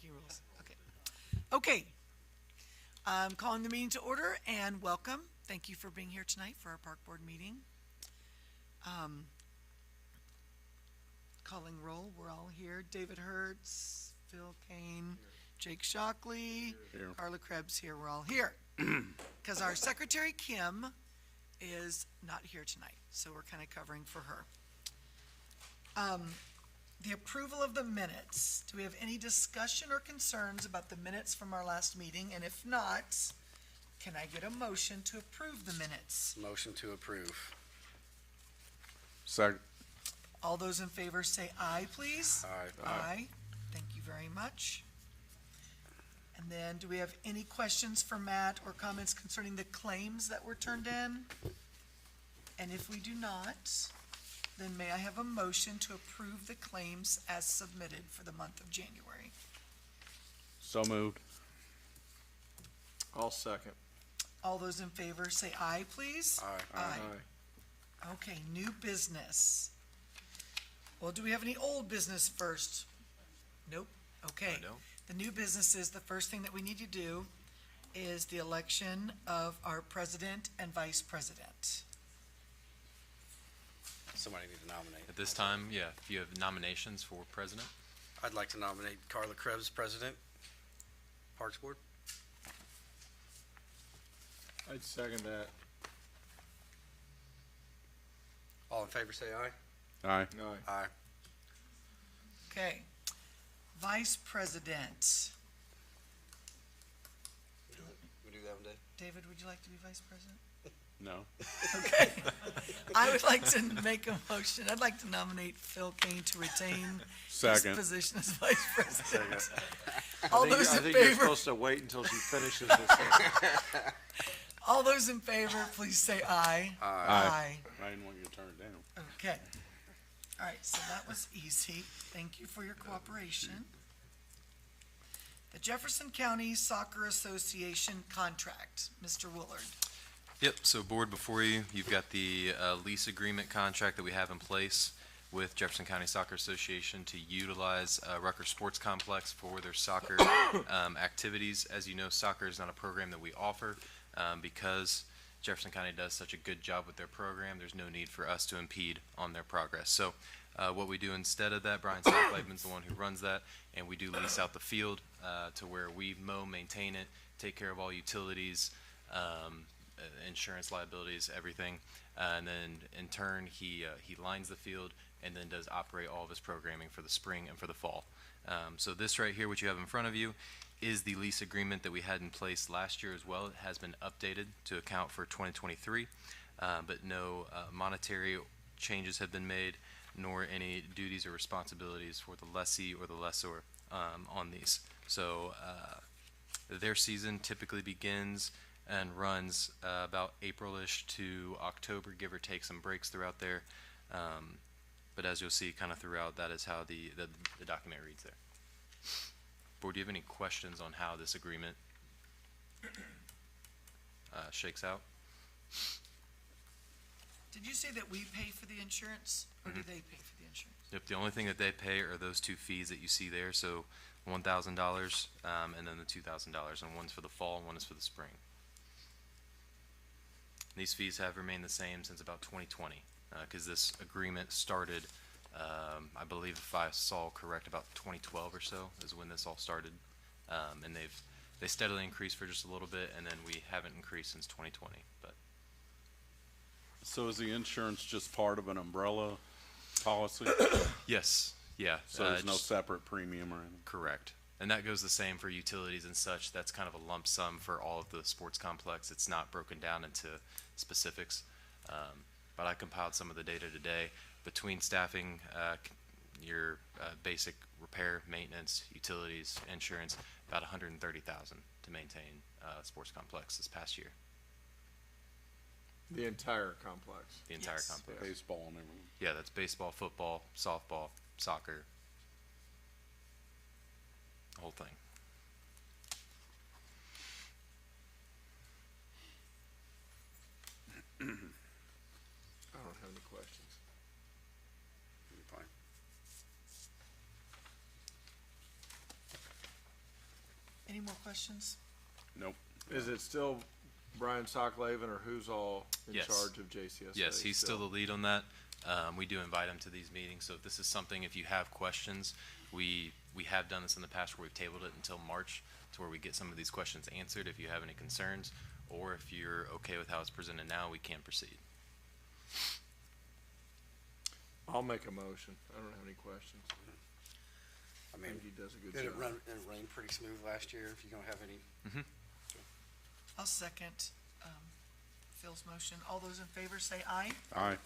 He rules. Okay. Okay. I'm calling the meeting to order and welcome. Thank you for being here tonight for our park board meeting. Um, Calling roll, we're all here. David Hertz, Phil Kane, Jake Shockley, Here. Carla Krebs here. We're all here. Because our secretary, Kim, is not here tonight. So we're kind of covering for her. The approval of the minutes. Do we have any discussion or concerns about the minutes from our last meeting? And if not, can I get a motion to approve the minutes? Motion to approve. Second. All those in favor say aye, please. Aye. Aye. Thank you very much. And then, do we have any questions for Matt or comments concerning the claims that were turned in? And if we do not, then may I have a motion to approve the claims as submitted for the month of January? So moved. I'll second. All those in favor say aye, please. Aye. Aye. Okay, new business. Well, do we have any old business first? Nope. Okay. I don't. The new business is, the first thing that we need to do is the election of our president and vice president. Somebody need to nominate. At this time, yeah, if you have nominations for president. I'd like to nominate Carla Krebs, President, Parks Board. I'd second that. All in favor say aye. Aye. Aye. Aye. Okay. Vice president. We do that one, Dave? David, would you like to be vice president? No. Okay. I would like to make a motion. I'd like to nominate Phil Kane to retain his Second. position as vice president. I All think, those I in think you're favor, supposed to wait until she finishes this. all those in favor, please say aye. Aye. I didn't want you to turn it down. Okay. All right, so that was easy. Thank you for your cooperation. The Jefferson County Soccer Association contract, Mr. Woolard. Yep, so board before you, you've got the lease agreement contract that we have in place with Jefferson County Soccer Association to utilize Rucker Sports Complex for their soccer activities. As you know, soccer is not a program that we offer because Jefferson County does such a good job with their program. There's no need for us to impede on their progress. So what we do instead of that, Brian Stockleitman's the one who runs that, and we do lease out the field to where we mow, maintain it, take care of all utilities, insurance liabilities, everything, and then in turn he lines the field and then does operate all of his programming for the spring and for the fall. So this right here, what you have in front of you, is the lease agreement that we had in place last year as well. It has been updated to account for 2023, but no monetary changes have been made, nor any duties or responsibilities for the lessee or the lessor on these. So their season typically begins and runs about April-ish to October, give or take some breaks throughout there. But as you'll see kind of throughout, that is how the document reads there. Board, do you have any questions on how this agreement shakes out? Did you say that we pay for the insurance, or do they pay for the insurance? Yep, the only thing that they pay are those two fees that you see there. So $1,000 and then the $2,000, and one's for the fall and one is for the spring. These fees have remained the same since about 2020, because this agreement started, I believe if I saw correct, about 2012 or so is when this all started. And they steadily increased for just a little bit, and then we haven't increased since 2020. But So is the insurance just part of an umbrella policy? yes, yeah. So there's no just- separate premium or anything? Correct. And that goes the same for utilities and such. That's kind of a lump sum for all of the sports complex. It's not broken down into specifics. But I compiled some of the data today between staffing, your basic repair, maintenance, utilities, insurance, about $130,000 to maintain sports complex this past year. The entire complex. The entire Yes. complex. Baseball and everything? Yeah, that's baseball, football, softball, soccer, the whole thing. I don't have any questions. Fine. more questions? Nope. Is it still Brian Socklavin, or who's all in Yes. charge of JCSA? Yes, he's still the lead on that. We do invite him to these meetings, so if this is something, if you have questions, we have done this in the past where we've tabled it until March to where we get some of these questions answered if you have any concerns, or if you're okay with how it's presented now, we can proceed. I'll make a motion. I don't have any questions. I I mean, think he does a good did it job. run, did it rain pretty smooth last year, if you don't have any? I'll second, Phil's motion. All those in favor say aye. Aye.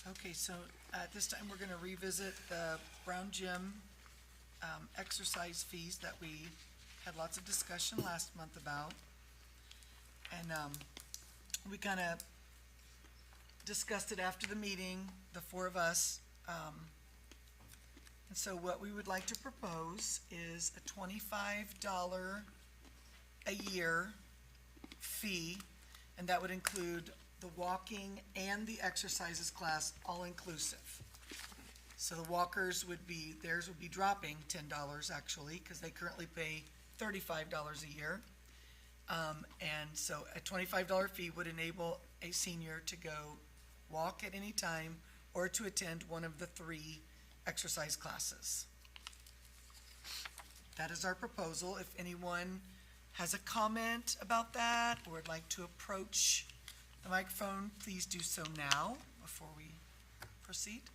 Okay, so at this time, we're gonna revisit the Brown Gym, exercise fees that we had lots of discussion last month about. And, we kinda discussed it after the meeting, the four of us. And so what we would like to propose is a $25 a year fee, and that would include the walking and the exercises class, all inclusive. So the walkers would be, theirs would be dropping $10 actually, because they currently pay $35 a year. And so a $25 fee would enable a senior to go walk at any time or to attend one of the 3 exercise classes. That is our proposal. If anyone has a comment about that or would like to approach the microphone, please do so now before we proceed.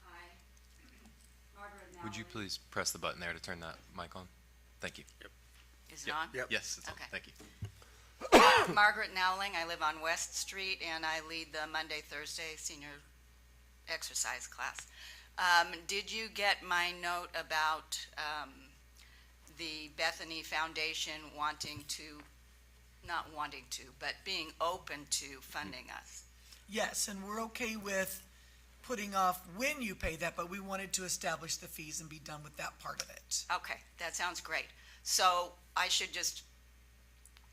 Hi, Margaret Would you Nowling. please press the button there to turn that mic on? Thank you. Is it on? Yep. Yes, it's on. Okay. Thank you. Margaret Nowling, I live on West Street, and I lead the Monday, Thursday senior exercise class. Did you get my note about the Bethany Foundation not wanting to, but being open to funding us? Yes, and we're okay with putting off when you pay that, but we wanted to establish the fees and be done with that part of it. Okay, that sounds great. So I should just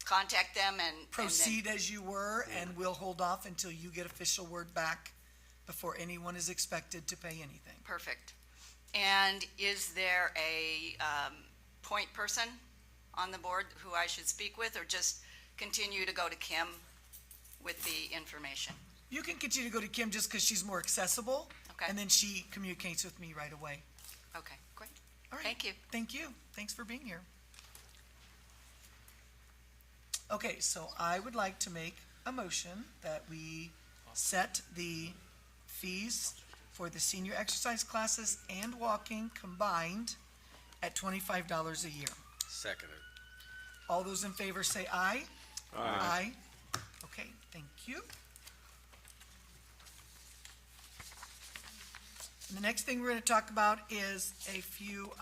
contact them and then- Proceed as you were, and we'll hold off until you get official word back before anyone is expected to pay anything. Perfect. And is there a point person on the board who I should speak with, or just continue to go to Kim with the information? You can continue to go to Kim just because she's more accessible. Okay. And then she communicates with me right away. Okay, great. All right. Thank you. Thank you. Thanks for being here. Okay, so I would like to make a motion that we set the fees for the senior exercise classes and walking combined at $25 a year. Seconded. All those in favor say aye. Aye. Okay, thank you. And the next thing we're gonna talk about is a few,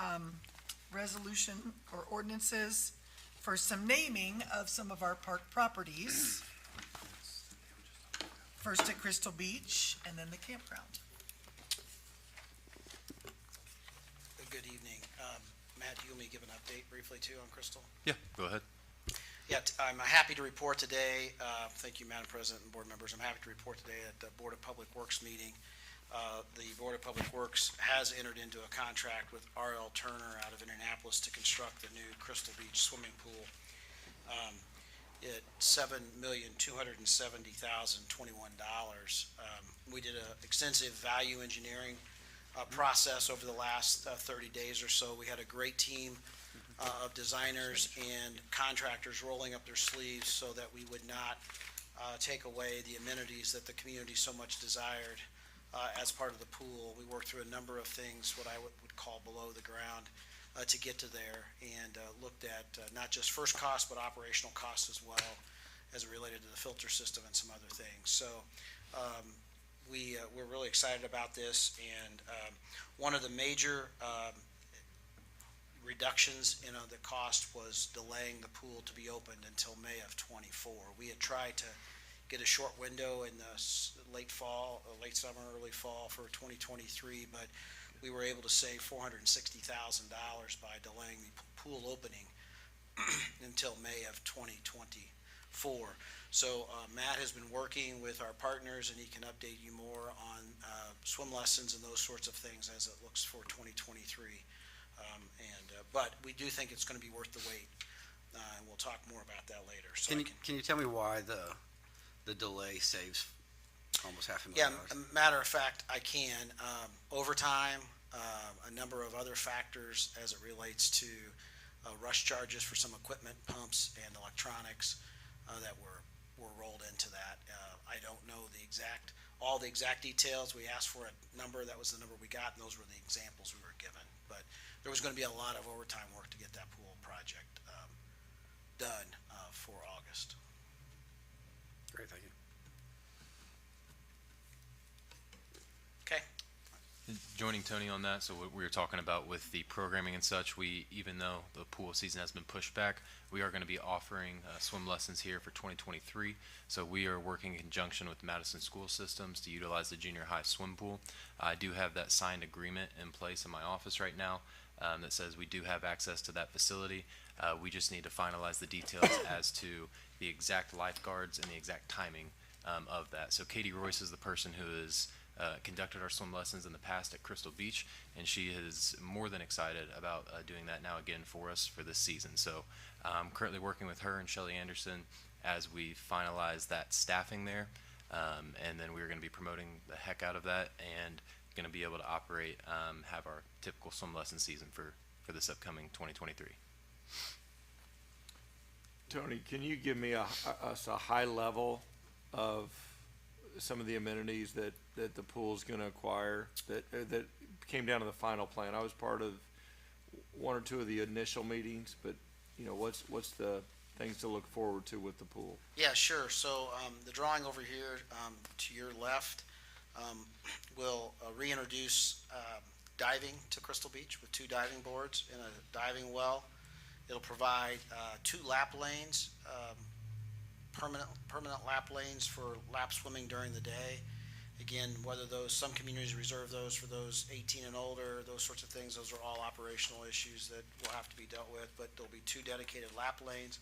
resolution or ordinances for some naming of some of our park properties. First at Crystal Beach and then the campground. Good evening. Matt, do you want me to give an update briefly too on Crystal? Yeah, go ahead. Yeah, I'm happy to report today, thank you, Madam President and board members, I'm happy to report today at the Board of Public Works meeting. The Board of Public Works has entered into a contract with R.L. Turner out of Indianapolis to construct the new Crystal Beach swimming pool. At $7,270,021. We did an extensive value engineering process over the last 30 days or so. We had a great team of designers and contractors rolling up their sleeves so that we would not take away the amenities that the community so much desired as part of the pool. We worked through a number of things, what I would call below the ground, to get to there, and looked at not just first cost, but operational costs as well, as it related to the filter system and some other things. So we're really excited about this, and one of the major reductions in the cost was delaying the pool to be opened until May of '24. We had tried to get a short window in the late fall, late summer, early fall for 2023, but we were able to save $460,000 by delaying the pool opening until May of 2024. for. So Matt has been working with our partners, and he can update you more on swim lessons and those sorts of things as it looks for 2023. But we do think it's going to be worth the wait, and we'll talk more about that later. So Can you tell me why the delay saves almost $500,000? Yeah, matter of fact, I can. Overtime, a number of other factors as it relates to rush charges for some equipment, pumps, and electronics that were rolled into that. I don't know all the exact details. We asked for a number, that was the number we got, and those were the examples we were given. But there was going to be a lot of overtime work to get that pool project done for August. Great, thank you. Okay. Joining Tony on that, so what we were talking about with the programming and such, even though the pool season has been pushed back, we are going to be offering swim lessons here for 2023. So we are working in conjunction with Madison school systems to utilize the junior high swim pool. I do have that signed agreement in place in my office right now that says we do have access to that facility. We just need to finalize the details as to the exact lifeguards and the exact timing of that. So Katie Royce is the person who has conducted our swim lessons in the past at Crystal Beach, and she is more than excited about doing that now again for us for this season. So I'm currently working with her and Shelly Anderson as we finalize that staffing there, and then we're going to be promoting the heck out of that and going to be able to operate, have our typical swim lesson season for this upcoming 2023. Tony, can you give me us a high level of some of the amenities that the pool's gonna acquire that came down to the final plan? I was part of one or two of the initial meetings, but what's the things to look forward to with the pool? Yeah, sure. So the drawing over here to your left will reintroduce diving to Crystal Beach with 2 diving boards and a diving well. It'll provide 2 lap lanes, permanent lap lanes for lap swimming during the day. Again, some communities reserve those for those 18 and older, those sorts of things. Those are all operational issues that will have to be dealt with, but there'll be 2 dedicated lap lanes,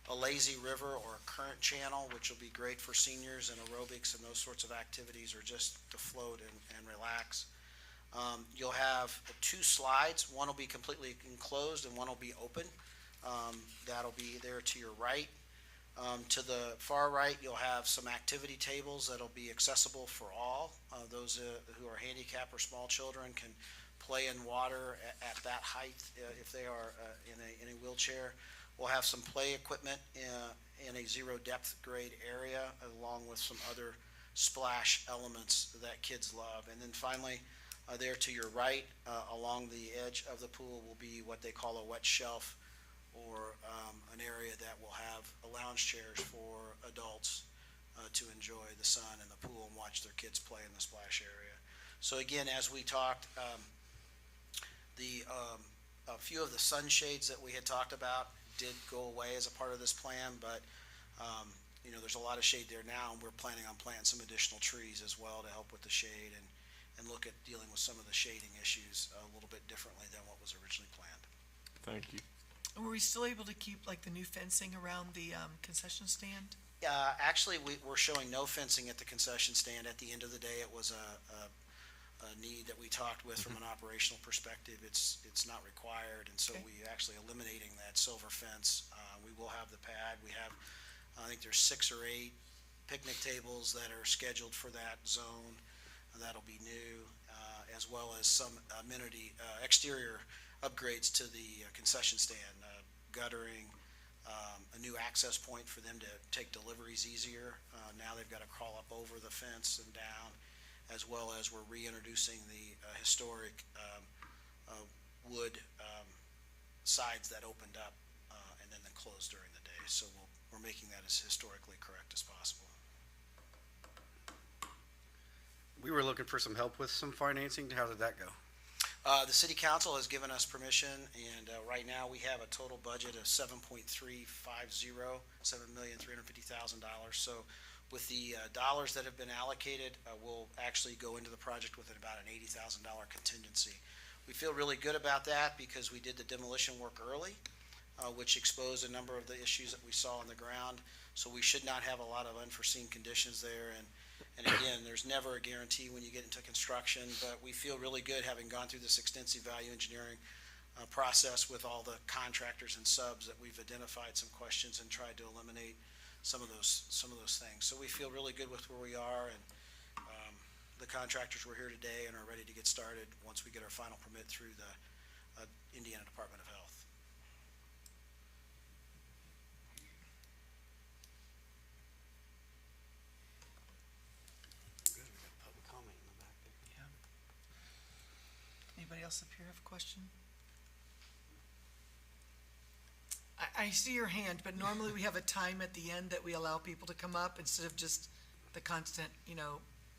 a lazy river or a current channel, which will be great for seniors and aerobics and those sorts of activities, or just to float and relax. You'll have 2 slides. One will be completely enclosed and one will be open. That'll be there to your right. To the far right, you'll have some activity tables that'll be accessible for all. Those who are handicapped or small children can play in water at that height if they are in a wheelchair. We'll have some play equipment in a 0 depth grade area, along with some other splash elements that kids love. And then finally, there to your right, along the edge of the pool, will be what they call a wet shelf, or an area that will have lounge chairs for adults to enjoy the sun and the pool and watch their kids play in the splash area. So again, as we talked, a few of the sunshades that we had talked about did go away as a part of this plan, but there's a lot of shade there now, and we're planning on planting some additional trees as well to help with the shade and look at dealing with some of the shading issues a little bit differently than what was originally planned. Thank you. Were we still able to keep like the new fencing around the concession stand? Actually, we're showing no fencing at the concession stand. At the end of the day, it was a need that we talked with from an operational perspective. It's not required, and so Okay. we actually eliminating that silver fence. We will have the pad. We have, I think there's 6 or 8 picnic tables that are scheduled for that zone. That'll be new, as well as some amenity exterior upgrades to the concession stand, guttering, a new access point for them to take deliveries easier. Now they've got to crawl up over the fence and down, as well as we're reintroducing the historic wood sides that opened up and then closed during the day. So we're making that as historically correct as possible. We were looking for some help with some financing. How did that go? The city council has given us permission, and right now we have a total budget of $7.350, $7,350,000. So with the dollars that have been allocated, we'll actually go into the project with about an $80,000 contingency. We feel really good about that because we did the demolition work early. which exposed a number of the issues that we saw on the ground. So we should not have a lot of unforeseen conditions there. And again, there's never a guarantee when you get into construction, but we feel really good having gone through this extensive value engineering process with all the contractors and subs that we've identified some questions and tried to eliminate some of those things. So we feel really good with where we are, and the contractors were here today and are ready to get started once we get our final permit through the Indiana Department of Health. Good, we got public comment in the back there. Anybody else up here have a question? I see your hand, but normally we have a time at the end that we allow people to come up instead of just the constant,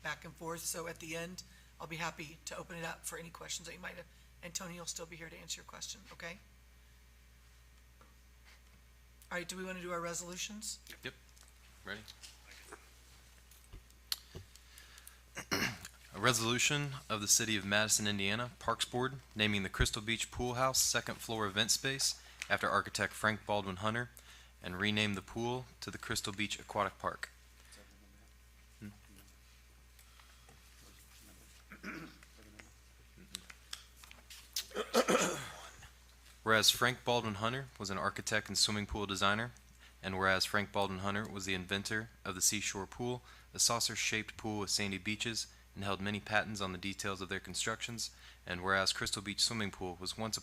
back and forth. So at the end, I'll be happy to open it up for any questions that you might have. And Tony will still be here to answer your question, okay? All right, do we want to do our resolutions? Yep. Ready? A resolution of the City of Madison, Indiana, Parks Board, naming the Crystal Beach Pool House second floor event space after architect Frank Baldwin Hunter, and rename the pool to the Crystal Beach Aquatic Park. Whereas Frank Baldwin Hunter was an architect and swimming pool designer, and whereas Frank Baldwin Hunter was the inventor of the Seashore Pool, a saucer-shaped pool with sandy beaches, and held many patents on the details of their constructions, and whereas Crystal Beach Swimming Pool was once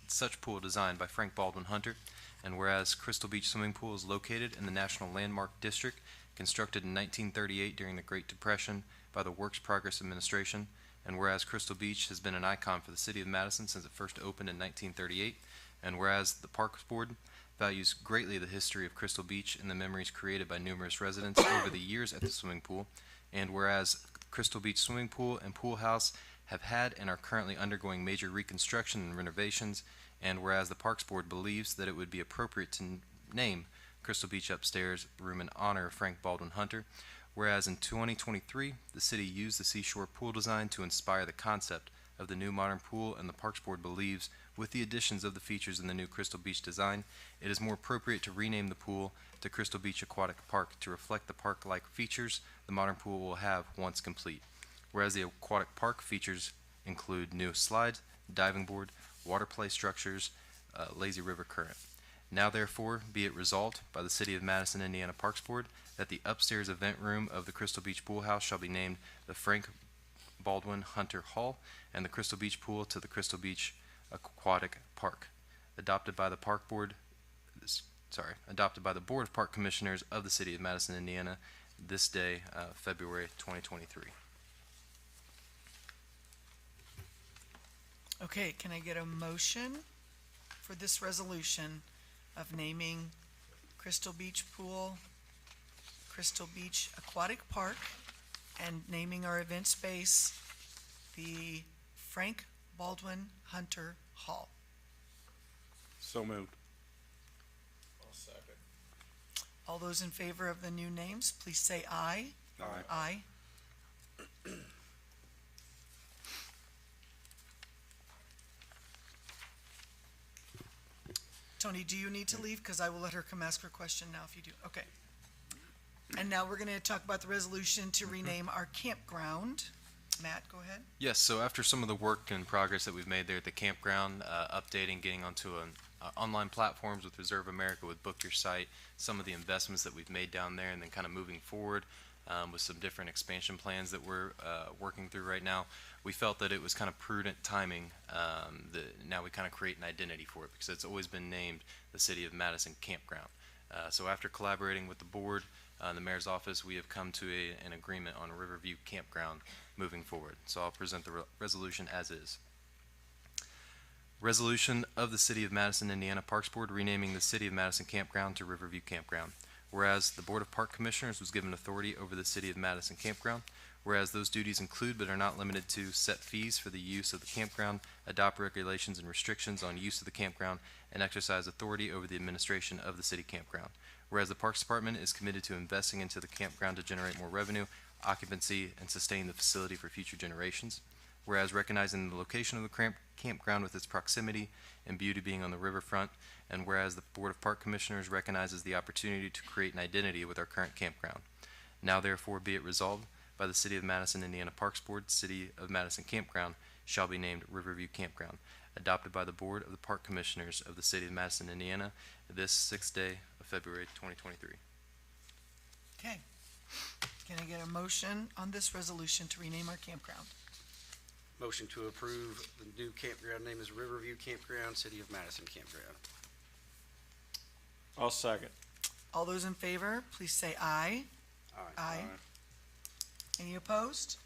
such pool designed by Frank Baldwin Hunter, and whereas Crystal Beach Swimming Pool is located in the National Landmark District, constructed in 1938 during the Great Depression by the Works Progress Administration, and whereas Crystal Beach has been an icon for the City of Madison since it first opened in 1938, and whereas the Parks Board values greatly the history of Crystal Beach and the memories created by numerous residents over the years at the swimming pool, and whereas Crystal Beach Swimming Pool and Pool House have had and are currently undergoing major reconstruction and renovations, and whereas the Parks Board believes that it would be appropriate to name Crystal Beach Upstairs Room in honor of Frank Baldwin Hunter, whereas in 2023, the city used the Seashore Pool design to inspire the concept of the new modern pool, and the Parks Board believes, with the additions of the features in the new Crystal Beach design, it is more appropriate to rename the pool to Crystal Beach Aquatic Park to reflect the park-like features the modern pool will have once complete. Whereas the aquatic park features include new slides, diving board, water play structures, lazy river current. Now therefore be it resolved by the City of Madison, Indiana Parks Board that the upstairs event room of the Crystal Beach Pool House shall be named the Frank Baldwin Hunter Hall, and the Crystal Beach Pool to the Crystal Beach Aquatic Park, adopted by the Board of Park Commissioners of the City of Madison, Indiana, this day, February 2023. Okay, can I get a motion for this resolution of naming Crystal Beach Pool, Crystal Beach Aquatic Park, and naming our event space the Frank Baldwin Hunter Hall? So moved. I'll second. All those in favor of the new names, please say aye. Aye. Aye. Tony, do you need to leave? Because I will let her come ask her question now if you do. Okay. And now we're going to talk about the resolution to rename our campground. Matt, go ahead. Yes, so after some of the work and progress that we've made there at the campground, updating, getting onto online platforms with Reserve America, with Book Your Site, some of the investments that we've made down there, and then kind of moving forward with some different expansion plans that we're working through right now, we felt that it was kind of prudent timing that now we kind of create an identity for it, because it's always been named the City of Madison Campground. So after collaborating with the board, the mayor's office, we have come to an agreement on a Riverview Campground moving forward. So I'll present the resolution as is. Resolution of the City of Madison, Indiana Parks Board renaming the City of Madison Campground to Riverview Campground. Whereas the Board of Park Commissioners was given authority over the City of Madison Campground. Whereas those duties include but are not limited to set fees for the use of the campground, adopt regulations and restrictions on use of the campground, and exercise authority over the administration of the city campground. Whereas the Parks Department is committed to investing into the campground to generate more revenue, occupancy, and sustain the facility for future generations. whereas recognizing the location of the campground with its proximity and beauty being on the riverfront, and whereas the Board of Park Commissioners recognizes the opportunity to create an identity with our current campground. Now therefore be it resolved by the City of Madison, Indiana Parks Board, City of Madison Campground shall be named Riverview Campground, adopted by the Board of the Park Commissioners of the City of Madison, Indiana, this 6th day of February 2023. Okay. Can I get a motion on this resolution to rename our campground? Motion to approve the new campground name is Riverview Campground, City of Madison Campground. I'll second. All those in favor, please say aye. Aye. Any opposed?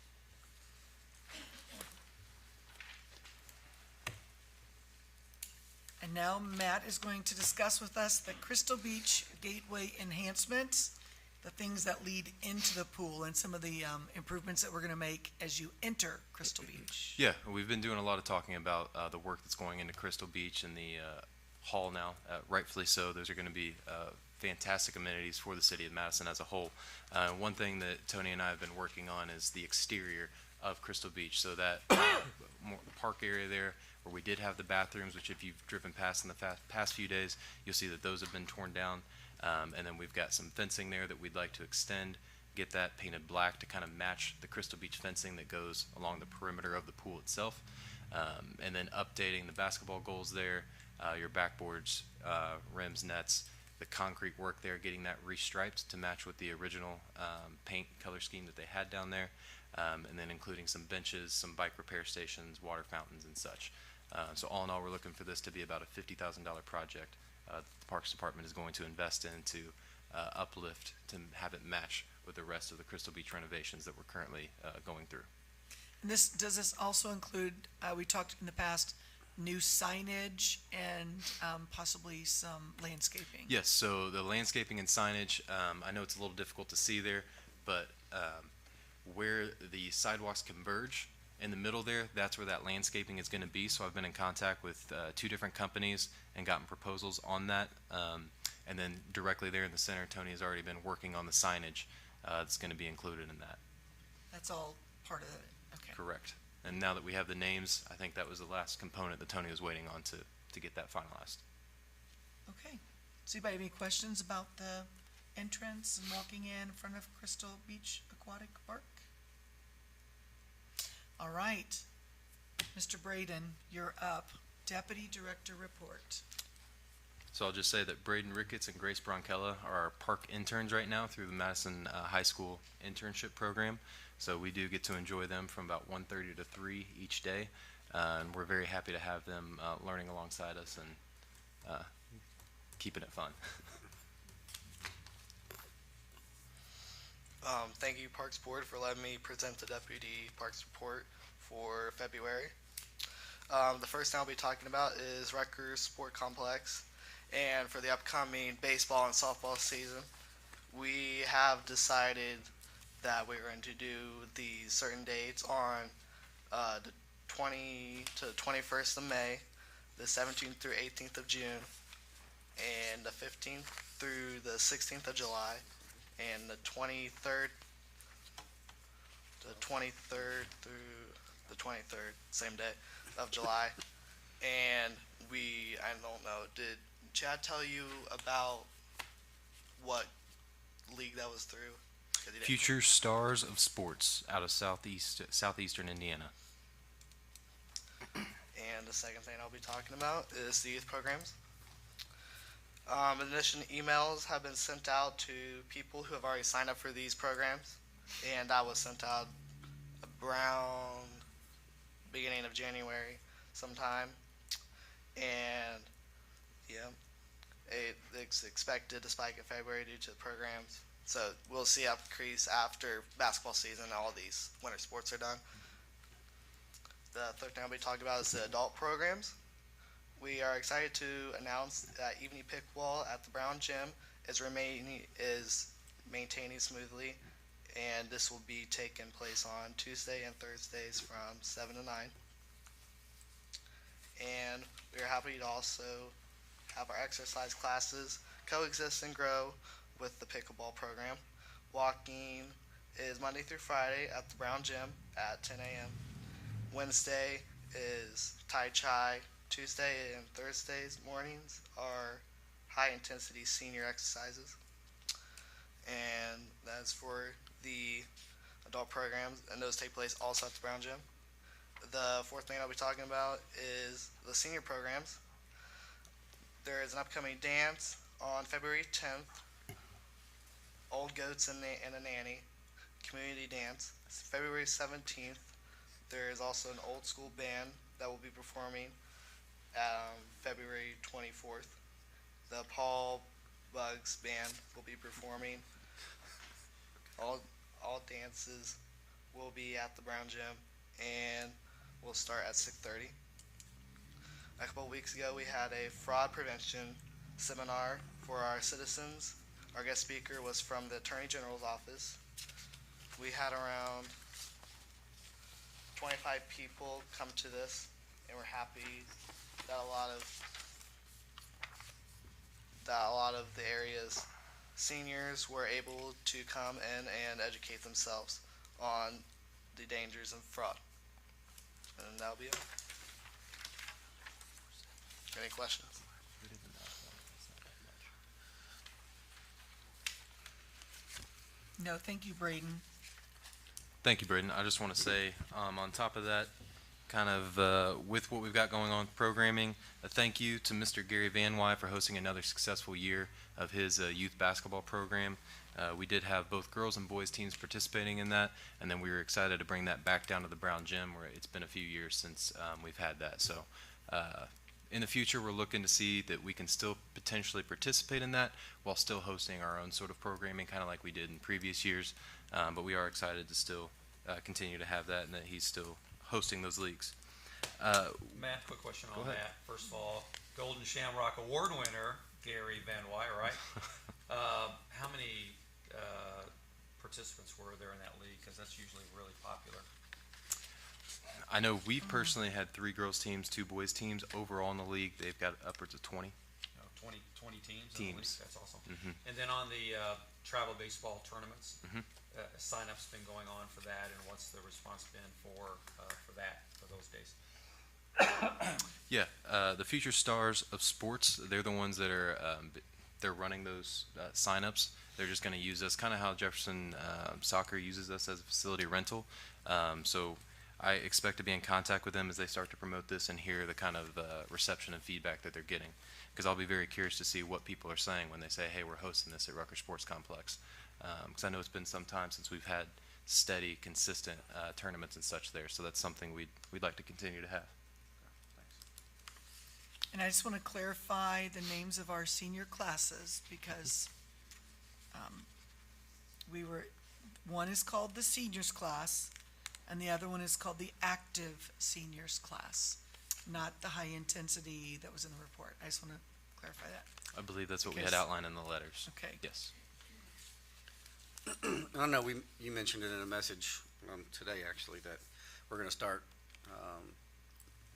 And now Matt is going to discuss with us the Crystal Beach Gateway enhancements, the things that lead into the pool, and some of the improvements that we're going to make as you enter Crystal Beach. Yeah, we've been doing a lot of talking about the work that's going into Crystal Beach and the hall now, rightfully so. Those are going to be fantastic amenities for the city of Madison as a whole. One thing that Tony and I have been working on is the exterior of Crystal Beach, so that more park area there where we did have the bathrooms, which if you've driven past in the past few days, you'll see that those have been torn down. And then we've got some fencing there that we'd like to extend, get that painted black to kind of match the Crystal Beach fencing that goes along the perimeter of the pool itself. And then updating the basketball goals there, your backboards, rims, nets, the concrete work there, getting that restriped to match with the original paint color scheme that they had down there. And then including some benches, some bike repair stations, water fountains and such. So all in all, we're looking for this to be about a $50,000 project. The Parks Department is going to invest in to uplift to have it match with the rest of the Crystal Beach renovations that we're currently going through. And does this also include, we talked in the past, new signage and possibly some landscaping? Yes, so the landscaping and signage, I know it's a little difficult to see there, but where the sidewalks converge in the middle there, that's where that landscaping is going to be. So I've been in contact with 2 different companies and gotten proposals on that. And then directly there in the center, Tony has already been working on the signage that's going to be included in that. That's all part of it, okay. Correct. And now that we have the names, I think that was the last component that Tony was waiting on to get that finalized. Okay. Does anybody have any questions about the entrance and walking in front of Crystal Beach Aquatic Park? All right. Mr. Braden, you're up. Deputy Director Report. So I'll just say that Braden Ricketts and Grace Bronkella are our park interns right now through the Madison High School internship program. So we do get to enjoy them from about 1:30 to 3 each day. And we're very happy to have them learning alongside us and keeping it fun. Thank you, Parks Board, for letting me present the Deputy Parks Report for February. The first thing I'll be talking about is Rutgers Sport Complex. And for the upcoming baseball and softball season, we have decided that we're going to do these certain dates on the 20 to 21st of May, the 17th through 18th of June, and the 15th through the 16th of July, and the 23rd through the 23rd, same day of July. And I don't know, did Chad tell you about what league that was through? 'Cause he didn't. Future Stars of Sports out of southeastern Indiana. And the second thing I'll be talking about is the youth programs. In addition, emails have been sent out to people who have already signed up for these programs, and that was sent out around beginning of January sometime. And yeah, it's expected to spike in February due to the programs. So we'll see an increase after basketball season and all these winter sports are done. The third thing I'll be talking about is the adult programs. We are excited to announce that evening pickleball at the Brown Gym is maintaining smoothly, and this will be taking place on Tuesday and Thursdays from 7 to 9. And we are happy to also have our exercise classes coexist and grow with the pickleball program. Walking is Monday through Friday at the Brown Gym at 10 a.m. Wednesday is Tai Chi. Tuesday and Thursdays mornings are high intensity senior exercises. And that's for the adult programs, and those take place also at the Brown Gym. The fourth thing I'll be talking about is the senior programs. There is an upcoming dance on February 10th, Old Goats and a Nanny, community dance. February 17th, there is also an old school band that will be performing February 24th. The Paul Bugs band will be performing. All dances will be at the Brown Gym, and we'll start at 6:30. A couple of weeks ago, we had a fraud prevention seminar for our citizens. Our guest speaker was from the Attorney General's office. We had around 25 people come to this, and we're happy that a lot of the area's seniors were able to come in and educate themselves on the dangers of fraud. And that'll be it. Any questions? No, thank you, Braden. Thank you, Braden. I just want to say, on top of that, kind of with what we've got going on with programming, a thank you to Mr. Gary Van Wy for hosting another successful year of his youth basketball program. We did have both girls and boys teams participating in that, and then we were excited to bring that back down to the Brown Gym, where it's been a few years since we've had that. So in the future, we're looking to see that we can still potentially participate in that while still hosting our own sort of programming, kind of like we did in previous years. But we are excited to still continue to have that, and that he's still hosting those leagues. Matt, quick question Go on ahead. that. First of all, Golden Shamrock Award winner, Gary Van Wy, right? How many participants were there in that league? Because that's usually really popular. I know we personally had 3 girls teams, 2 boys teams. Overall in the league, they've got upwards of 20. 20 teams in the league. Teams. That's awesome. Mhm. And then on the travel baseball tournaments, Mhm. sign-up's been going on for that, and what's the response been for those days? Yeah, the future stars of sports, they're the ones that are they're running those signups. They're just going to use us, kind of how Jefferson Soccer uses us as a facility rental. So I expect to be in contact with them as they start to promote this and hear the kind of reception and feedback that they're getting. Because I'll be very curious to see what people are saying when they say, hey, we're hosting this at Rucker Sports Complex. Because I know it's been some time since we've had steady, consistent tournaments and such there. So that's something we'd like to continue to have. And I just want to clarify the names of our senior classes because one is called the seniors class and the other one is called the active seniors class, not the high intensity that was in the report. I just want to clarify that. I believe that's what we had Because- outlined in the letters. Okay. Yes. I don't know, you mentioned it in a message today, actually, that we're going to start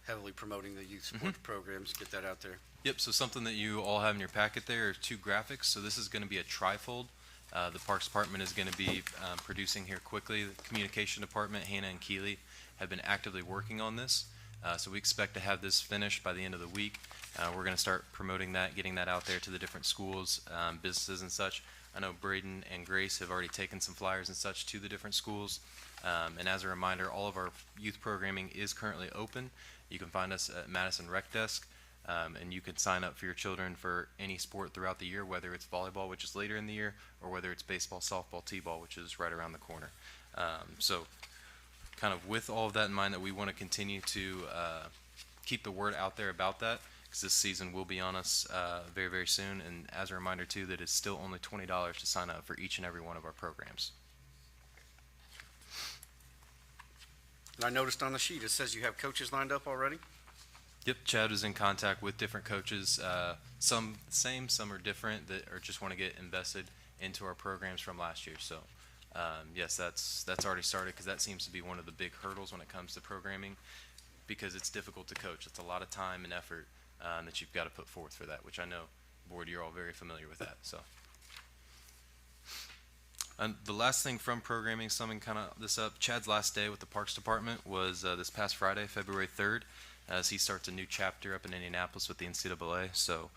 heavily promoting the youth sports programs, get that out there. Yep, so something that you all have in your packet there are 2 graphics. So this is going to be a trifold. The Parks Department is going to be producing here quickly. The Communication Department, Hannah and Keeley, have been actively working on this. So we expect to have this finished by the end of the week. We're going to start promoting that, getting that out there to the different schools, businesses and such. I know Braden and Grace have already taken some flyers and such to the different schools. And as a reminder, all of our youth programming is currently open. You can find us at Madison Rec Desk, and you can sign up for your children for any sport throughout the year, whether it's volleyball, which is later in the year, or whether it's baseball, softball, t-ball, which is right around the corner. So kind of with all of that in mind, that we want to continue to keep the word out there about that, because this season will be on us very, very soon. And as a reminder, too, that it's still only $20 to sign up for each and every one of our programs. And I noticed on the sheet, it says you have coaches lined up already? Yep, Chad is in contact with different coaches, some same, some are different, that are just want to get invested into our programs from last year. So, yes, that's already started, because that seems to be one of the big hurdles when it comes to programming, because it's difficult to coach. It's a lot of time and effort that you've got to put forth for that, which I know, board, you're all very familiar with that. So, And the last thing from programming, summing kind of this up, Chad's last day with the Parks Department was this past Friday, February 3rd, as he starts a new chapter up in Indianapolis with the NCAA. So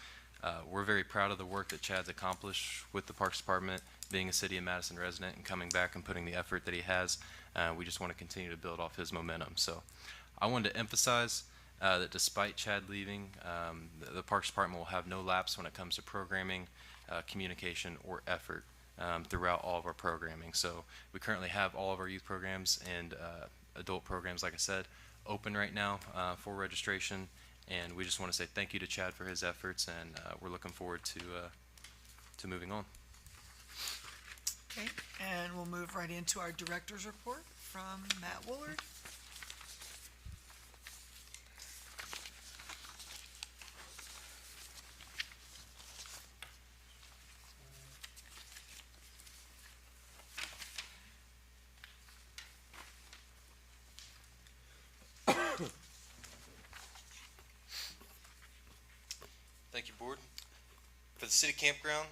we're very proud of the work that Chad's accomplished with the Parks Department, being a City of Madison resident and coming back and putting the effort that he has. We just want to continue to build off his momentum. So I wanted to emphasize that despite Chad leaving, the Parks Department will have no lapse when it comes to programming, communication, or effort throughout all of our programming. So we currently have all of our youth programs and adult programs, like I said, open right now for registration. And we just want to say thank you to Chad for his efforts, and we're looking forward to moving on. Okay, and we'll move right into our director's report from Matt Woolard. Thank you, Board. For the city campground,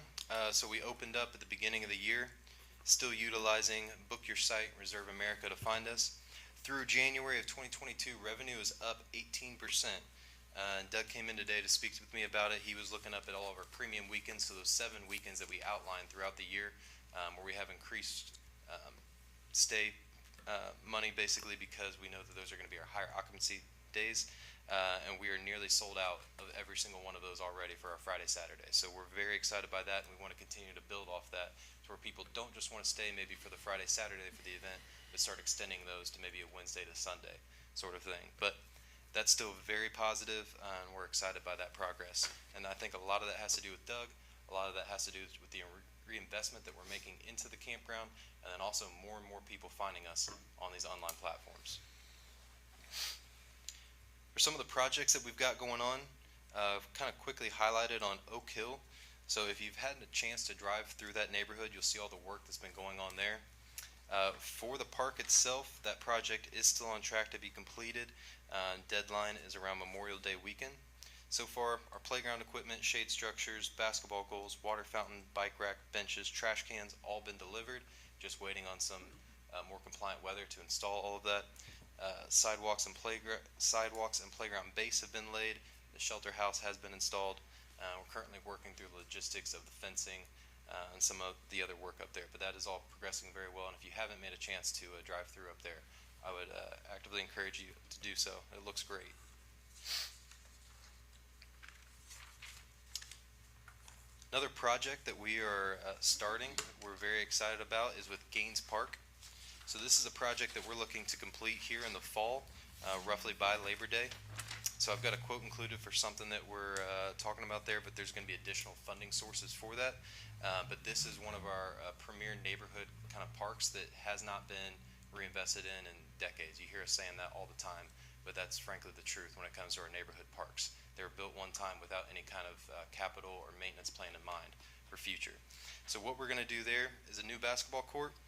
so we opened up at the beginning of the year, still utilizing Book Your Site, Reserve America to find us. Through January of 2022, revenue is up 18%. And Doug came in today to speak with me about it. He was looking up at all of our premium weekends, so those 7 weekends that we outlined throughout the year, where we have increased stay money, basically because we know that those are going to be our higher occupancy days. And we are nearly sold out of every single one of those already for our Friday, Saturday. So we're very excited by that, and we want to continue to build off that to where people don't just want to stay maybe for the Friday, Saturday for the event, but start extending those to maybe a Wednesday to Sunday sort of thing. But that's still very positive, and we're excited by that progress. And I think a lot of that has to do with Doug. A lot of that has to do with the reinvestment that we're making into the campground, and then also more and more people finding us on these online platforms. For some of the projects that we've got going on, kind of quickly highlighted on Oak Hill. So if you've had a chance to drive through that neighborhood, you'll see all the work that's been going on there. For the park itself, that project is still on track to be completed. Deadline is around Memorial Day weekend. So far, our playground equipment, shade structures, basketball goals, water fountain, bike rack, benches, trash cans, all been delivered. Just waiting on some more compliant weather to install all of that. Sidewalks and playground base have been laid. The shelter house has been installed. We're currently working through the logistics of the fencing and some of the other work up there, but that is all progressing very well. And if you haven't made a chance to drive through up there, I would actively encourage you to do so. It looks great. Another project that we are starting, we're very excited about, is with Gaines Park. So this is a project that we're looking to complete here in the fall, roughly by Labor Day. So I've got a quote included for something that we're talking about there, but there's going to be additional funding sources for that. But this is one of our premier neighborhood kind of parks that has not been reinvested in decades. You hear us saying that all the time, but that's frankly the truth when it comes to our neighborhood parks. They were built one time without any kind of capital or maintenance plan in mind for future. So what we're going to do there is a new basketball court,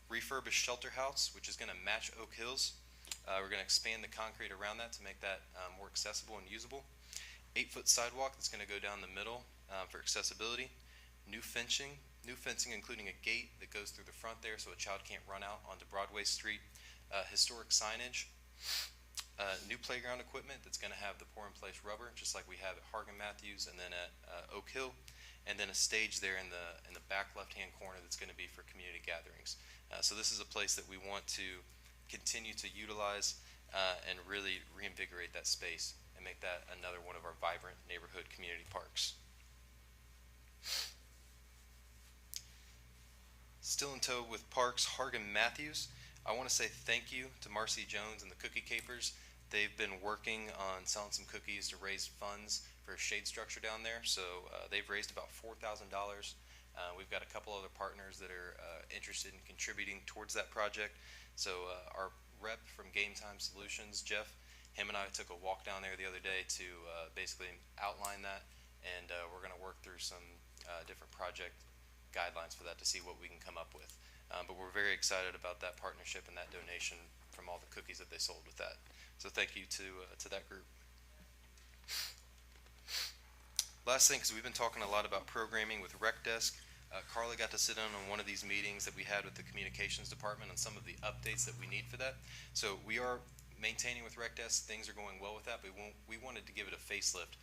refurbished shelter house, which is going to match Oak Hills. We're going to expand the concrete around that to make that more accessible and usable. 8-foot sidewalk that's going to go down the middle for accessibility. New fencing including a gate that goes through the front there so a child can't run out onto Broadway Street. Historic signage. New playground equipment that's going to have the pour-in-place rubber, just like we have at Hargan Matthews and then at Oak Hill. And then a stage there in the back left-hand corner that's going to be for community gatherings. So this is a place that we want to continue to utilize and really reinvigorate that space and make that another one of our vibrant neighborhood community parks. Still in tow with parks, Hargan Matthews. I want to say thank you to Marcy Jones and the Cookie Capers. They've been working on selling some cookies to raise funds for a shade structure down there. So they've raised about $4,000. We've got a couple other partners that are interested in contributing towards that project. So our rep from Game Time Solutions, Jeff, him and I took a walk down there the other day to basically outline that, and we're going to work through some different project guidelines for that to see what we can come up with. But we're very excited about that partnership and that donation from all the cookies that they sold with that. So thank you to that group. Last thing, because we've been talking a lot about programming with Rec Desk. Carla got to sit in on one of these meetings that we had with the communications department on some of the updates that we need for that. So we are maintaining with Rec Desk. Things are going well with that, but we wanted to give it a facelift,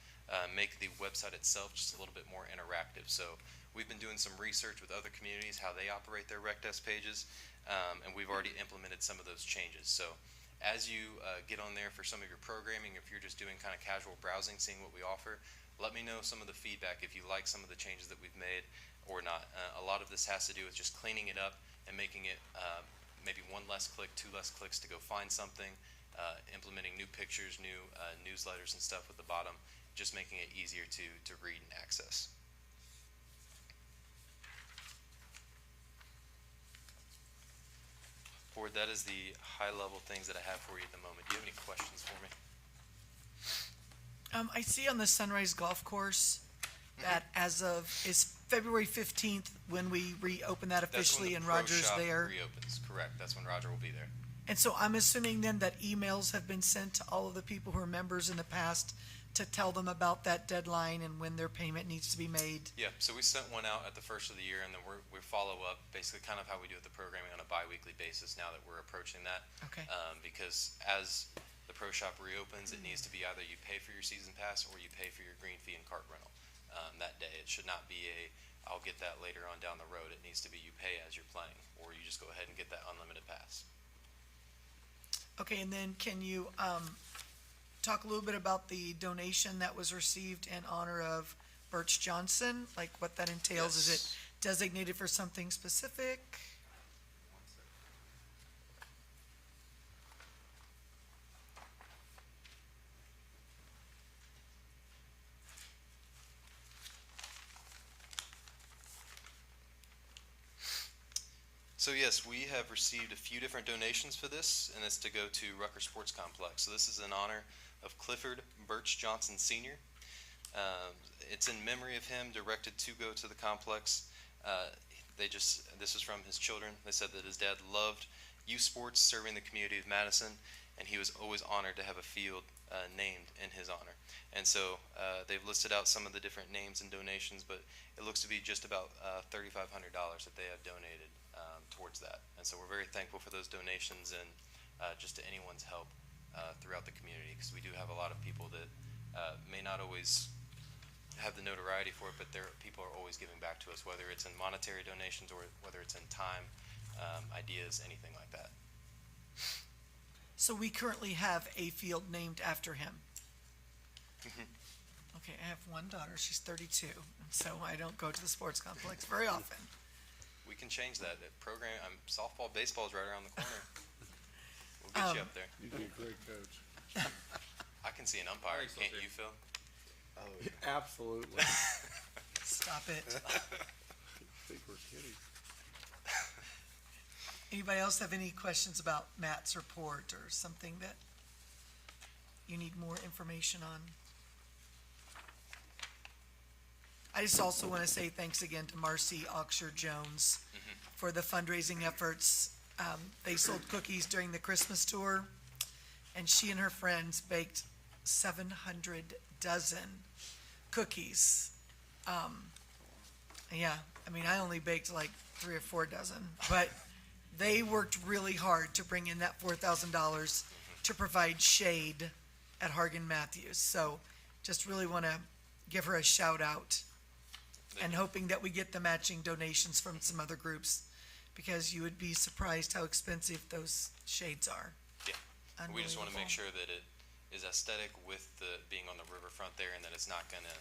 make the website itself just a little bit more interactive. So we've been doing some research with other communities, how they operate their Rec Desk pages, and we've already implemented some of those changes. So as you get on there for some of your programming, if you're just doing kind of casual browsing, seeing what we offer, let me know some of the feedback if you like some of the changes that we've made or not. A lot of this has to do with just cleaning it up and making it maybe one less click, two less clicks to go find something, implementing new pictures, new newsletters and stuff at the bottom, just making it easier to read and access. Board, that is the high-level things that I have for you at the moment. Do you have any questions for me? I see on the Sunrise Golf Course that as of, is February 15th when we reopen that officially and Roger's That's when the pro there? shop reopens, correct. That's when Roger will be there. And so I'm assuming then that emails have been sent to all of the people who are members in the past to tell them about that deadline and when their payment needs to be made? Yeah, so we sent one out at the first of the year, and then we follow up, basically kind of how we do with the programming on a bi-weekly basis now that we're approaching that. Okay. Because as the pro shop reopens, it needs to be either you pay for your season pass or you pay for your green fee and cart rental that day. It should not be I'll get that later on down the road. It needs to be you pay as you're playing, or you just go ahead and get that unlimited pass. Okay, and then can you talk a little bit about the donation that was received in honor of Birch Johnson, like what that entails? Is it designated for something specific? So yes, we have received a few different donations for this, and it's to go to Rucker Sports Complex. So this is in honor of Clifford Birch Johnson Sr. It's in memory of him, directed to go to the complex. This is from his children. They said that his dad loved youth sports, serving the community of Madison, and he was always honored to have a field named in his honor. And so they've listed out some of the different names and donations, but it looks to be just about $3,500 that they have donated towards that. And so we're very thankful for those donations and just to anyone's help throughout the community, because we do have a lot of people that may not always have the notoriety for it, but people are always giving back to us, whether it's in monetary donations or whether it's in time, ideas, anything like that. So we currently have a field named after him. Okay, I have one daughter. She's 32, and so I don't go to the sports complex very often. We can change that. Softball, baseball is right around the corner. We'll get you up there. You'd be a great coach. I can see an umpire, can't you, Phil? Absolutely. Stop it. I think we're kidding. Anybody else have any questions about Matt's report or something that you need more information on? I just also want to say thanks again to Marcy Oxshire Jones for the fundraising efforts. They sold cookies during the Christmas tour, and she and her friends baked 700 dozen cookies. Yeah, I mean, I only baked like 3 or 4 dozen, but they worked really hard to bring in that $4,000 to provide shade at Hargan Matthews. So just really want to give her a shout out, and hoping that we get the matching donations from some other groups, because you would be surprised how expensive those shades are. Yeah. We just want to make sure that it is aesthetic with being on the riverfront there, and that it's not going to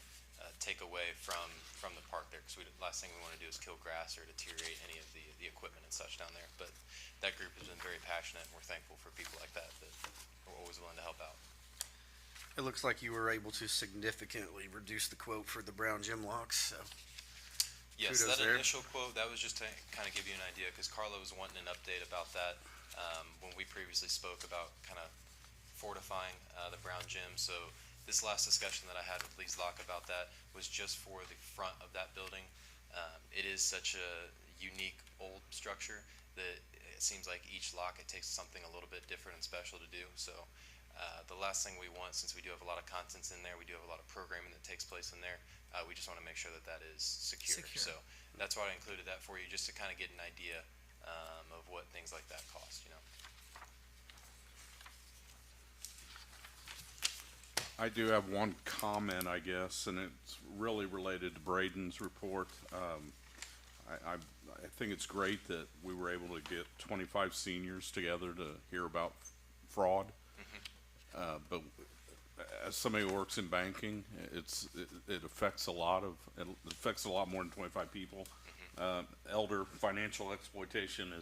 take away from the park there, because last thing we want to do is kill grass or deteriorate any of the equipment and such down there. But that group has been very passionate, and we're thankful for people like that are always willing to help out. It looks like you were able to significantly reduce the quote for the brown gym locks, so. Yes, Kudos that there. initial quote, that was just to kind of give you an idea, because Carla was wanting an update about that when we previously spoke about kind of fortifying the brown gym. So this last discussion that I had with Lee's Lock about that was just for the front of that building. It is such a unique old structure that it seems like each lock, it takes something a little bit different and special to do. So The last thing we want, since we do have a lot of contents in there, we do have a lot of programming that takes place in there, we just want to make sure that that is secure. Secure. So that's why I included that for you, just to kind of get an idea of what things like that cost, you know. I do have one comment, I guess, and it's really related to Braden's report. I think it's great that we were able to get 25 seniors together to hear about fraud. But as somebody who works in banking, it affects a lot more than 25 people. Elder financial exploitation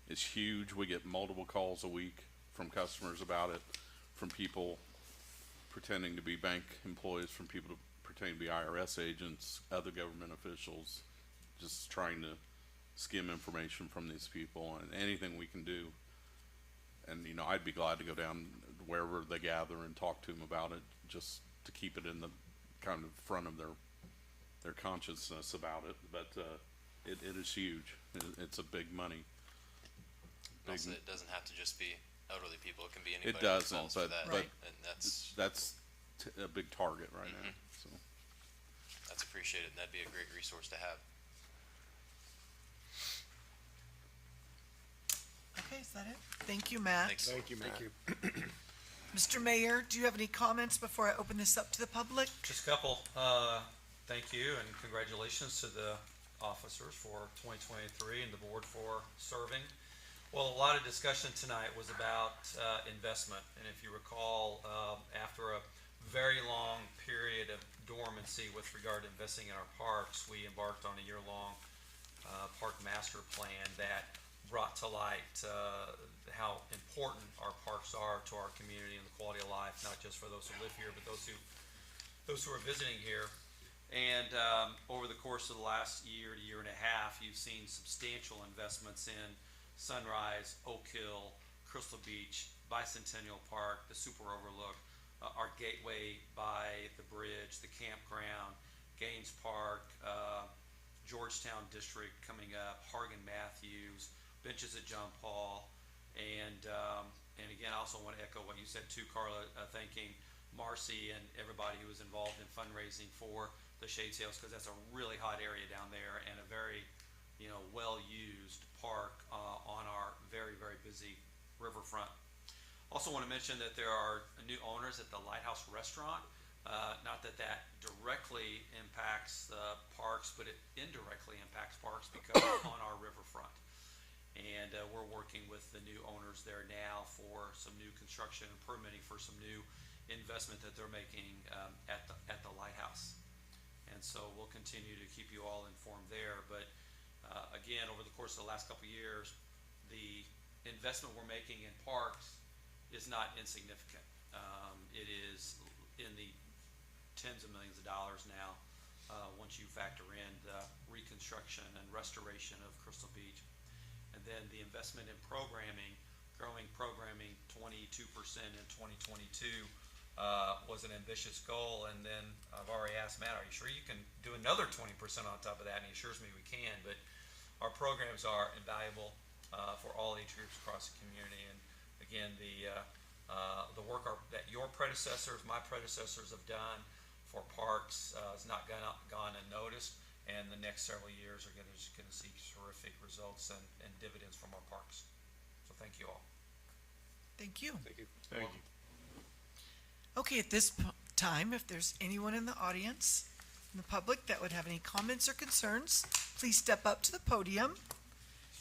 is huge. We get multiple calls a week from customers about it, from people pretending to be bank employees, from people pretending to be IRS agents, other government officials, just trying to skim information from these people, and anything we can do. And, you know, I'd be glad to go down wherever they gather and talk to them about it, just to keep it in the kind of front of their consciousness about it. But it is huge. It's a big money. Also, it doesn't have to just be elderly people, it can be anybody It that doesn't, falls for that, but and that's a big target right now. So. that's appreciated, and that'd be a great resource to have. Okay, is that it? Thank you, Matt. Thanks. Thank you, Matt. Thank you. Mr. Mayor, do you have any comments before I open this up to the public? Just a couple. Thank you and congratulations to the officers for 2023 and the board for serving. Well, a lot of discussion tonight was about investment. And if you recall, after a very long period of dormancy with regard to investing in our parks, we embarked on a year-long park master plan that brought to light how important our parks are to our community and the quality of life, not just for those who live here, but those who are visiting here. And over the course of the last year to year and a half, you've seen substantial investments in Sunrise, Oak Hill, Crystal Beach, Bicentennial Park, the Super Overlook, our gateway by the bridge, the campground, Gaines Park, Georgetown District coming up, Hargan Matthews, benches at John Paul, and again, I also want to echo what you said too, Carla, thanking Marcy and everybody who was involved in fundraising for the Shade Sales, because that's a really hot area down there and a very, well-used park on our very, very busy riverfront. Also want to mention that there are new owners at the Lighthouse Restaurant. Not that that directly impacts the parks, but it indirectly impacts parks because it's on our riverfront. And we're working with the new owners there now for some new construction and permitting for some new investment that they're making at the Lighthouse. And so we'll continue to keep you all informed there. But again, over the course of the last couple of years, the investment we're making in parks is not insignificant. It is in the tens of millions of dollars now once you factor in the reconstruction and restoration of Crystal Beach. And then the investment in programming, growing programming 22% in 2022 was an ambitious goal. And then I've already asked Matt, are you sure you can do another 20% on top of that? And he assures me we can. But our programs are invaluable for all age groups across the community. And again, the work that your predecessors, my predecessors have done for parks has not gone unnoticed. And the next several years are going to see terrific results and dividends from our parks. So thank you all. Thank you. Thank you. Thank you. Okay, at this time, if there's anyone in the audience, in the public, that would have any comments or concerns, please step up to the podium,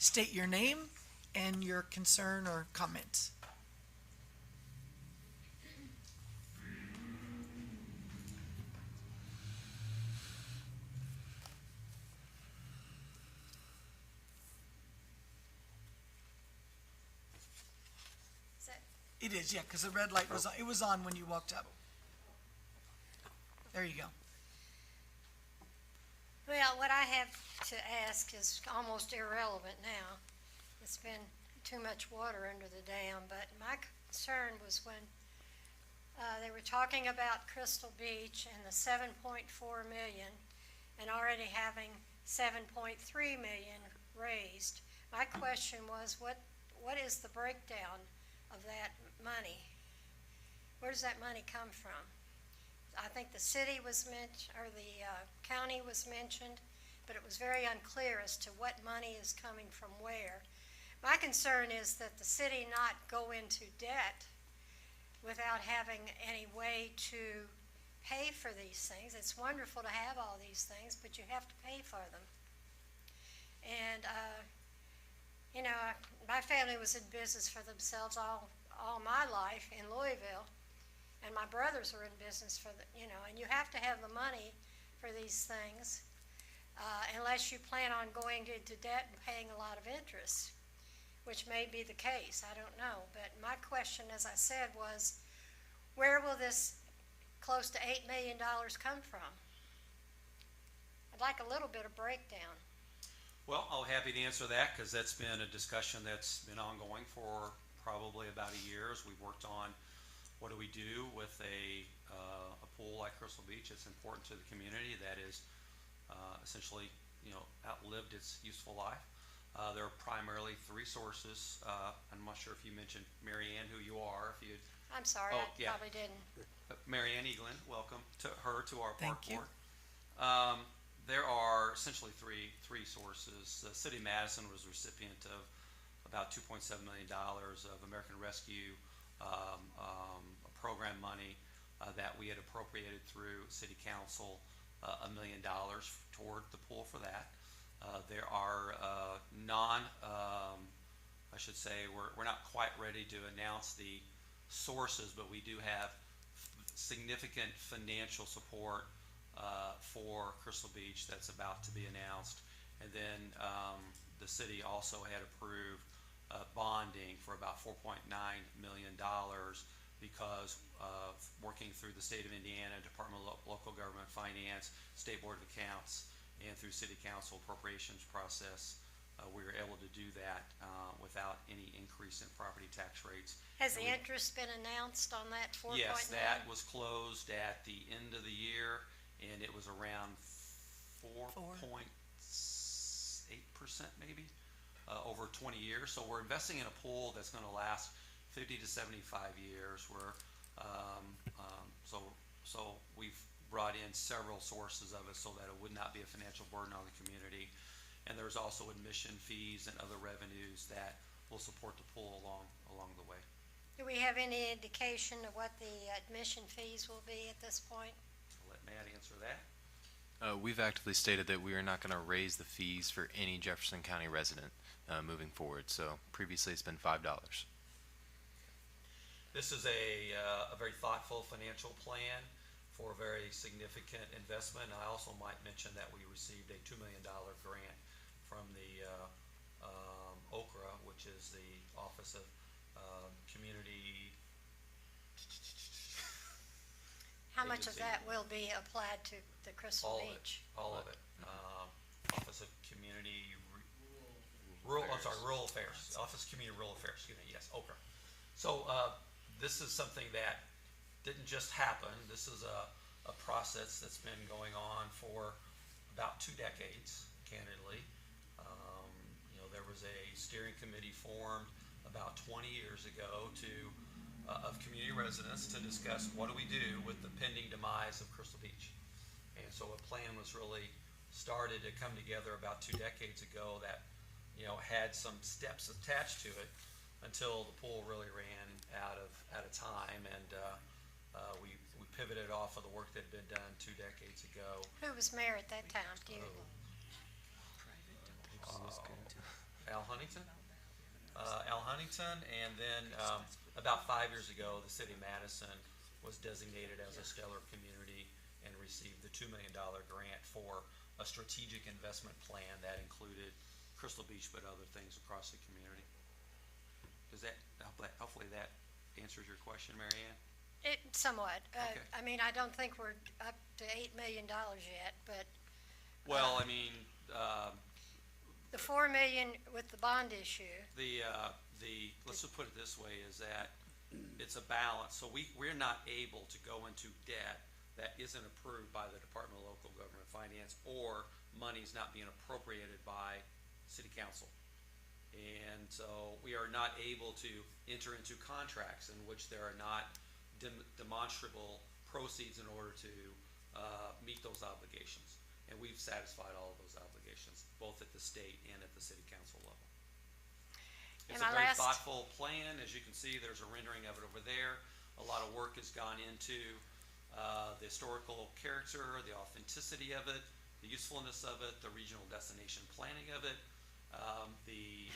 state your name and your concern or comment. It is, yeah, because the red light was on, it was on when you walked up. There you go. Well, what I have to ask is almost irrelevant now. It's been too much water under the dam, but my concern was when they were talking about Crystal Beach and the 7.4 million and already having 7.3 million raised. My question was, what is the breakdown of that money? where does that money come from? I think the city was or the county was mentioned, but it was very unclear as to what money is coming from where. My concern is that the city not go into debt without having any way to pay for these things. It's wonderful to have all these things, but you have to pay for them. And, you know, my family was in business for themselves all my life in Louisville, and my brothers were in business for and you have to have the money for these things, unless you plan on going into debt and paying a lot of interest, which may be the case, I don't know. But my question, as I said, was, where will this close to $8 million come from? I'd like a little bit of breakdown. Well, I'll happy to answer that, because that's been a discussion that's been ongoing for probably about a year as we've worked on what do we do with a pool like Crystal Beach. It's important to the community that is essentially, outlived its useful life. There are primarily three sources. I'm not sure if you mentioned Mary Ann, who you are. If you, I'm sorry, Oh, I yeah. probably didn't. Mary Ann Eaglin, welcome to our park Thank you. board. There are essentially three sources. The City of Madison was a recipient of about $2.7 million of American Rescue program money that we had appropriated through City Council, $1 million toward the pool for that. There are I should say, we're not quite ready to announce the sources, but we do have significant financial support for Crystal Beach that's about to be announced. And then the city also had approved bonding for about $4.9 million because of working through the state of Indiana, Department of Local Government Finance, State Board of Accounts, and through City Council appropriations process. We were able to do that without any increase in property tax rates. Has the interest been announced on that 4.9? Yes, that was closed at the end of the year, and it was around 4.8% maybe over 20 years. So we're investing in a pool that's going to last 50 to 75 years. So we've brought in several sources of it so that it would not be a financial burden on the community. And there's also admission fees and other revenues that will support the pool along the way. Do we have any indication of what the admission fees will be at this point? I'll let Matt answer that. We've actively stated that we are not going to raise the fees for any Jefferson County resident moving forward. So previously it's been $5. This is a very thoughtful financial plan for a very significant investment. I also might mention that we received a $2 million grant from the OCRA, which is the Office of Community. How much of Agency. that will be applied to the Crystal Beach? All of it. Office of Community Rural Affairs. Office of Community Rural Affairs. Excuse me. Yes, OCRA. So this is something that didn't just happen. This is a process that's been going on for about 2 decades, candidly. There was a steering committee formed about 20 years ago of community residents to discuss what do we do with the pending demise of Crystal Beach. And so a plan was really started to come together about 2 decades ago that had some steps attached to it until the pool really ran out of time, and we pivoted off of the work that had been done 2 decades ago. Who was mayor at that time? Do you? Al Huntington. Al Huntington, and then about 5 years ago, the city of Madison was designated as a stellar community and received the $2 million grant for a strategic investment plan that included Crystal Beach, but other things across the community. Does that hopefully that answers your question, Mary Ann? Somewhat. Okay. I mean, I don't think we're up to $8 million yet, but Well, I mean, the $4 million with the bond issue. let's just put it this way, is that it's a balance. So we're not able to go into debt that isn't approved by the Department of Local Government Finance, or money's not being appropriated by City Council. And so we are not able to enter into contracts in which there are not demonstrable proceeds in order to meet those obligations. And we've satisfied all of those obligations, both at the state and at the city council level. And It's a my very last- thoughtful plan. As you can see, there's a rendering of it over there. A lot of work has gone into the historical character, the authenticity of it, the usefulness of it, the regional destination planning of it, the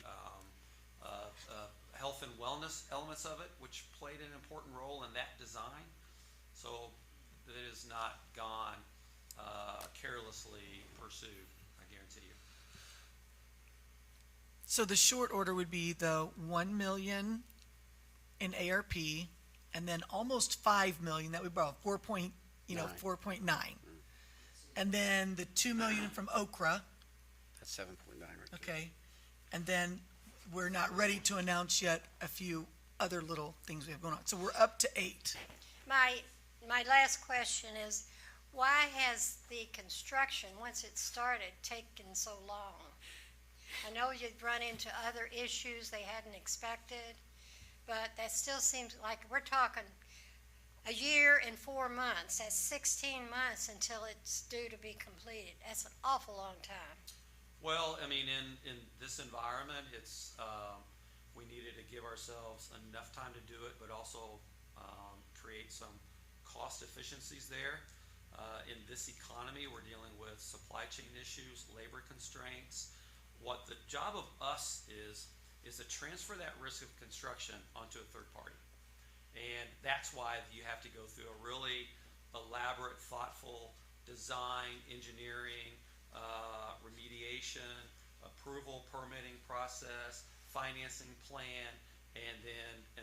health and wellness elements of it, which played an important role in that design. So it has not gone carelessly pursued, I guarantee you. So the short order would be the 1 million in ARP, and then almost 5 million that we borrowed, 4.9. And then the 2 million from Okra, That's 7.9 right there. okay? And then we're not ready to announce yet a few other little things we have going on. So we're up to 8. My last question is, why has the construction, once it started, taken so long? I know you'd run into other issues they hadn't expected, but that still seems like we're talking a year and 4 months. That's 16 months until it's due to be completed. That's an awful long time. Well, I mean, in this environment, it's, we needed to give ourselves enough time to do it, but also create some cost efficiencies there. In this economy, we're dealing with supply chain issues, labor constraints. What the job of us is to transfer that risk of construction onto a third party. And that's why you have to go through a really elaborate, thoughtful design, engineering, remediation, approval, permitting process, financing plan, and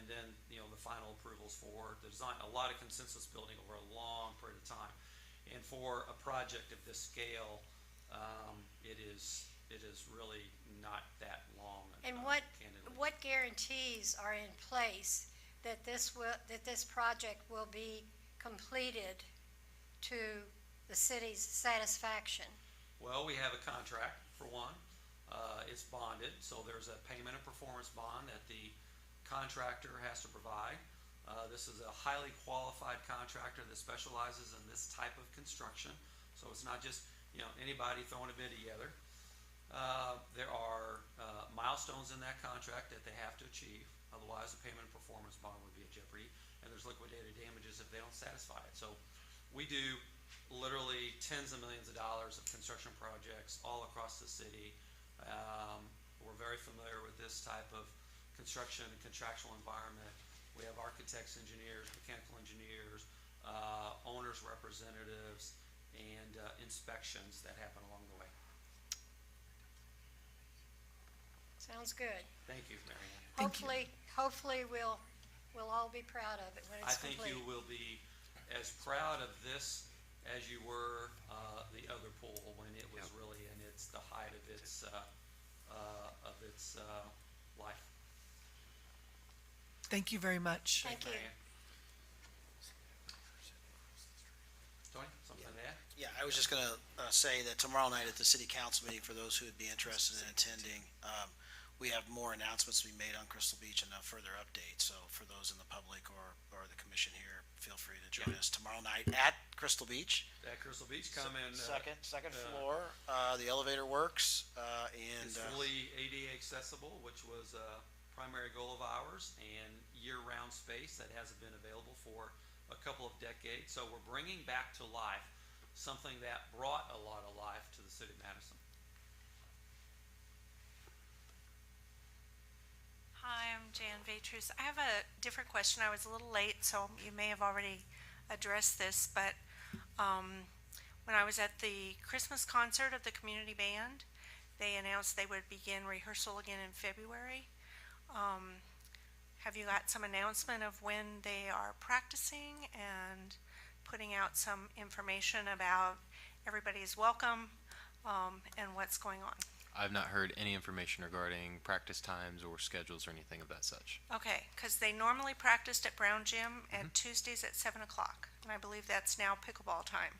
then the final approvals for the design. A lot of consensus building over a long period of time. And for a project of this scale, it is really not that long. And candidly. what guarantees are in place that this project will be completed to the city's satisfaction? Well, we have a contract, for one. It's bonded, so there's a payment and performance bond that the contractor has to provide. This is a highly qualified contractor that specializes in this type of construction. So it's not just, anybody throwing a bid together. There are milestones in that contract that they have to achieve. Otherwise, the payment and performance bond would be at jeopardy. And there's liquidated damages if they don't satisfy it. So we do literally tens of millions of dollars of construction projects all across the city. We're very familiar with this type of construction and contractual environment. We have architects, engineers, mechanical engineers, owners' representatives, and inspections that happen along the way. Sounds good. Thank you, Mary Ann. Thank you. Hopefully we'll all be proud of it when I it's think complete. you will be as proud of this as you were the other pool when it was really in the height of its life. Thank you very much. Thank you. Mary Ann. Tony, something to add? Yeah, I was just going to say that tomorrow night at the city council meeting, for those who would be interested in attending, we have more announcements to be made on Crystal Beach and a further update. So for those in the public or the commission here, feel free to join us tomorrow night at Crystal Beach. At Crystal Beach, come in. Second floor, the elevator works, and It's fully ADA accessible, which was a primary goal of ours, and year-round space that hasn't been available for a couple of decades. So we're bringing back to life something that brought a lot of life to the city of Madison. Hi, I'm Jan Vatrus. I have a different question. I was a little late, so you may have already addressed this, but when I was at the Christmas concert of the community band, they announced they would begin rehearsal again in February. Have you got some announcement of when they are practicing and putting out some information about everybody is welcome and what's going on? I've not heard any information regarding practice times or schedules or anything of that such. Okay, because they normally practiced at Brown Gym at Tuesdays at 7 o'clock, and I believe that's now pickleball time.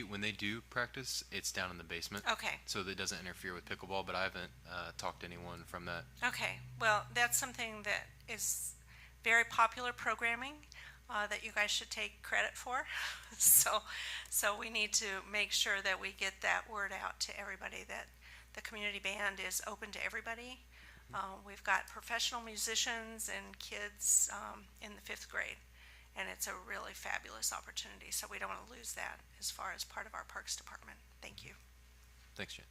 When they do practice, it's down in the basement. Okay. So that doesn't interfere with pickleball, but I haven't talked to anyone from that. Okay, well, that's something that is very popular programming that you guys should take credit for. So we need to make sure that we get that word out to everybody that the community band is open to everybody. We've got professional musicians and kids in the 5th grade, and it's a really fabulous opportunity. So we don't want to lose that as far as part of our Parks Department. Thank you. Thanks, Jen.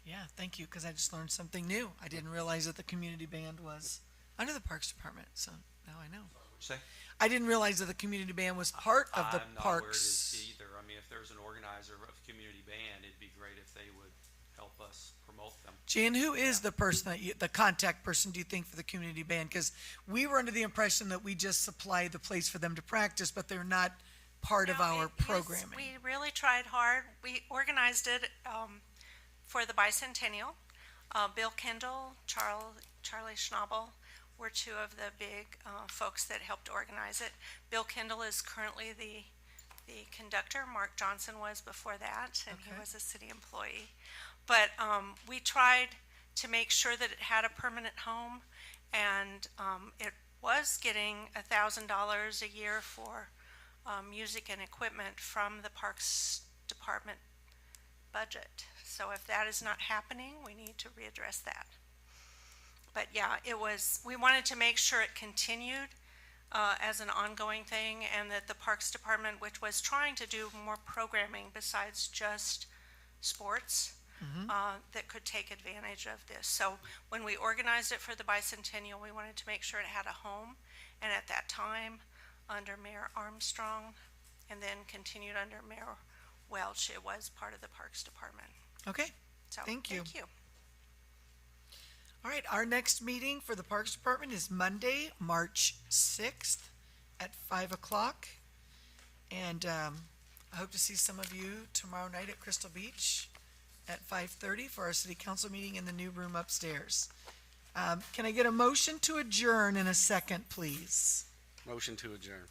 Yeah, thank you, because I just learned something new. I didn't realize that the community band was under the Parks Department, so now I know. Say? I didn't realize that the community band was part of the I'm not aware it parks. is either. I mean, if there's an organizer of community band, it'd be great if they would help us promote them. Jan, who is the person that you, the contact person, do you think, for the community band? Because we were under the impression that we just supply the place for them to practice, but they're not part of No, our it is- programming. We really tried hard. We organized it for the bicentennial. Bill Kendall, Charlie Schnabel were two of the big folks that helped organize it. Bill Kendall is currently the conductor. Mark Johnson was before that, and Okay. he was a city employee. But we tried to make sure that it had a permanent home, and it was getting $1,000 a year for music and equipment from the Parks Department budget. So if that is not happening, we need to readdress that. But yeah, we wanted to make sure it continued as an ongoing thing, and that the Parks Department, which was trying to do more programming besides just sports, that could take advantage of this. So when we organized it for the bicentennial, we wanted to make sure it had a home, and at that time, under Mayor Armstrong, and then continued under Mayor Welch, it was part of the Parks Department. Okay, So, Thank you. Thank you. all right, our next meeting for the Parks Department is Monday, March 6th at 5 o'clock. And I hope to see some of you tomorrow night at Crystal Beach at 5:30 for our city council meeting in the new room upstairs. Can I get a motion to adjourn in a second, please? Motion to adjourn.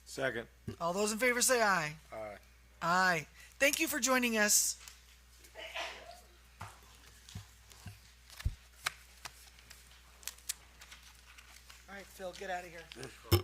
Second. All those in favor say aye. Aye. Aye. Thank you for joining us. All right, Phil, get out of here.